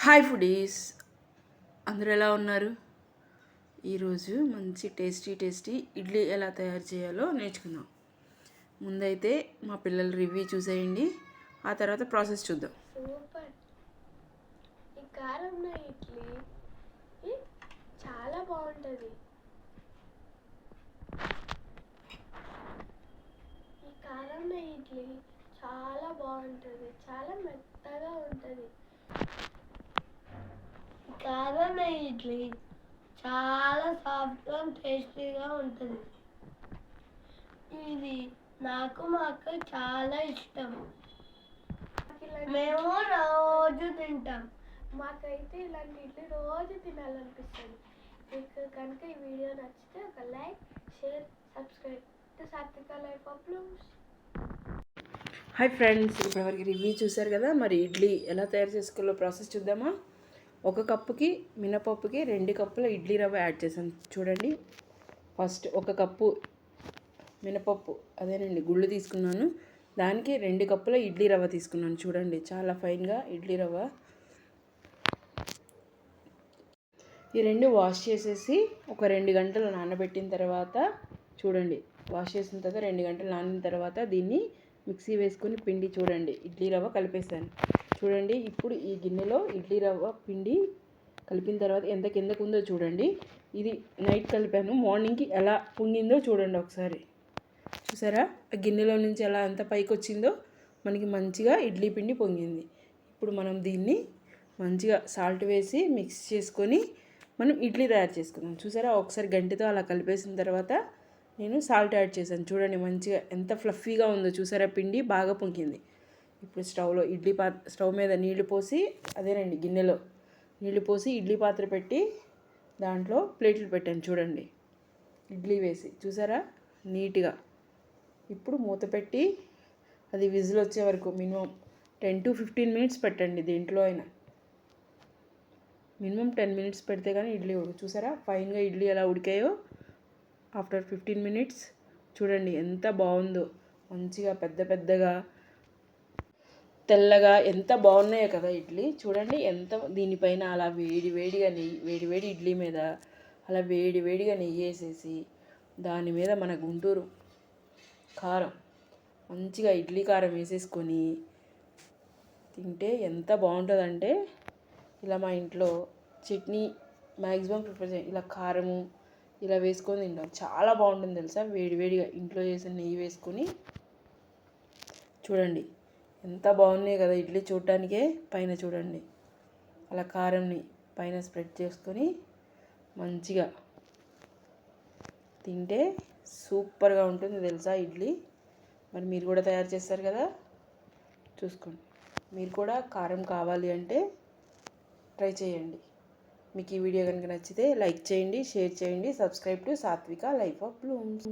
Hi foodies, అందరూ ఎలా ఉన్నారు? ఈరోజు మంచి టేస్టీ ఇడ్లీ ఎలా తయారు చేయాలో నేర్చుకుందాం. ముందైతే మా పిల్లల రివ్యూ చూసేయండి, ఆ తర్వాత ప్రాసెస్ చూద్దాం. సూపర్. ఈ కారం ఇడ్లీ చాలా బాగుంటుంది. ఈ కారం ఇడ్లీ చాలా బాగుంటుంది, చాలా మెత్తగా ఉంటుంది. కారం ఇడ్లీ చాలా సాఫ్ట్గా టేస్టీగా ఉంటుంది. ఇది నాకు మా అక్క చాలా ఇష్టం. మేము రోజు తింటాం. మాకైతే ఇలాంటి ఇడ్లీ రోజు తినాలనిపిస్తుంది. మీకు కనుక ఈ వీడియో నచ్చితే ఒక లైక్, షేర్, సబ్స్క్రైబ్ టు సాత్విక life of Bloom's. Hi friends, ఇప్పటివరకు రివ్యూ చూశారు కదా. మరి ఇడ్లీ ఎలా తయారు చేసుకోవాలో ప్రాసెస్ చూద్దామా. 1 కప్పుకి మినపప్పుకి 2 కప్పుల ఇడ్లీ రవ్వ యాడ్ చేశాను. చూడండి, ఫస్ట్ 1 కప్పు మినపప్పు, అదేనండి గుళ్ళు తీసుకున్నాను. దానికి 2 కప్పుల ఇడ్లీ రవ్వ తీసుకున్నాను. చూడండి, చాలా ఫైన్గా ఇడ్లీ రవ్వ. ఈ 2 వాష్ చేసేసి ఒక 2 గంటలు నానబెట్టిన తర్వాత, చూడండి వాష్ చేసిన తర్వాత 2 గంటలు నానిన తర్వాత దీన్ని మిక్సీ వేసుకొని పిండి, చూడండి ఇడ్లీ రవ్వ కలిపేసాను. చూడండి, ఇప్పుడు ఈ గిన్నెలో ఇడ్లీ రవ్వ పిండి కలిపిన తర్వాత ఎంత కిందకు ఉందో చూడండి. ఇది నైట్ కలిపాను, మార్నింగ్కి ఎలా పొంగిందో చూడండి ఒకసారి. చూసారా, ఆ గిన్నెలో నుంచి ఎలా ఎంత పైకి వచ్చిందో, మనకి మంచిగా ఇడ్లీ పిండి పొంగింది. ఇప్పుడు మనం దీన్ని మంచిగా సాల్ట్ వేసి మిక్స్ చేసుకొని మనం ఇడ్లీ తయారు చేసుకుందాం. చూసారా, ఒకసారి గంటెతో అలా కలిపేసిన తర్వాత నేను సాల్ట్ యాడ్ చేశాను. చూడండి మంచిగా ఎంత ఫ్లఫీగా ఉందో చూసారా, పిండి బాగా పొంగింది. ఇప్పుడు స్టవ్ మీద నీళ్లు పోసి, అదేనండి గిన్నెలో నీళ్లు పోసి ఇడ్లీ పాత్ర పెట్టి దాంట్లో ప్లేట్లు పెట్టాను. చూడండి, ఇడ్లీ వేసి చూసారా నీట్గా. ఇప్పుడు మూత పెట్టి అది విజిల్ వచ్చే వరకు మినిమం 10 to 15 మినిట్స్ పెట్టండి. దేంట్లో అయినా మినిమం 10 మినిట్స్ పెడితే కానీ ఇడ్లీ ఉడక. చూసారా ఫైన్గా ఇడ్లీ ఎలా ఉడికాయో ఆఫ్టర్ 15 మినిట్స్. చూడండి ఎంత బాగుందో, మంచిగా పెద్దగా తెల్లగా ఎంత బాగున్నాయో కదా ఇడ్లీ. చూడండి ఎంత, దీనిపైన అలా వేడిగా నెయ్యి, వేడి ఇడ్లీ మీద అలా వేడిగా నెయ్యి వేసేసి దాని మీద మన గుంటూరు కారం, మంచిగా ఇడ్లీ కారం వేసేసుకొని తింటే ఎంత బాగుంటుందంటే, ఇలా మా ఇంట్లో చట్నీ మ్యాక్సిమం ప్రిఫర్ చేయండి, ఇలా కారము ఇలా వేసుకొని తింటాం. చాలా బాగుంటుంది తెలుసా, వేడిగా ఇంట్లో చేసిన నెయ్యి వేసుకొని. చూడండి ఎంత బాగున్నాయి కదా ఇడ్లీ చూడటానికే. పైన చూడండి అలా కారంని పైన స్ప్రెడ్ చేసుకొని మంచిగా తింటే సూపర్గా ఉంటుంది తెలుసా ఇడ్లీ. మరి మీరు కూడా తయారు చేస్తారు కదా, చూసుకోండి. మీరు కూడా కారం కావాలి అంటే ట్రై చేయండి. మీకు ఈ వీడియో కనుక నచ్చితే లైక్ చేయండి, షేర్ చేయండి, సబ్స్క్రైబ్ టు సాత్విక లైఫ్ ఆఫ్ బ్లూమ్స్.